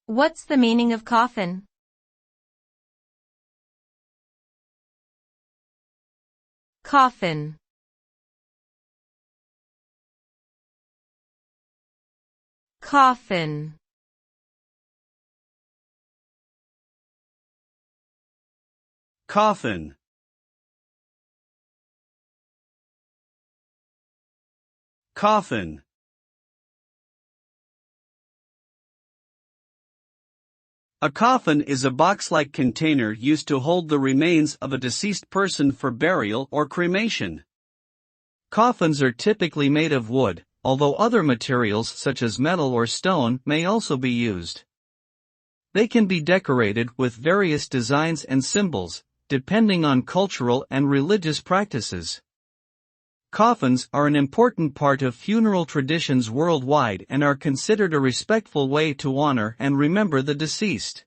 What's the meaning of coffin? Coffin. Coffin. Coffin. Coffin. A coffin is a box-like container used to hold the remains of a deceased person for burial or cremation. Coffins are typically made of wood, although other materials such as metal or stone may also be used. They can be decorated with various designs and symbols, depending on cultural and religious practices. Coffins are an important part of funeral traditions worldwide and are considered a respectful way to honor and remember the deceased.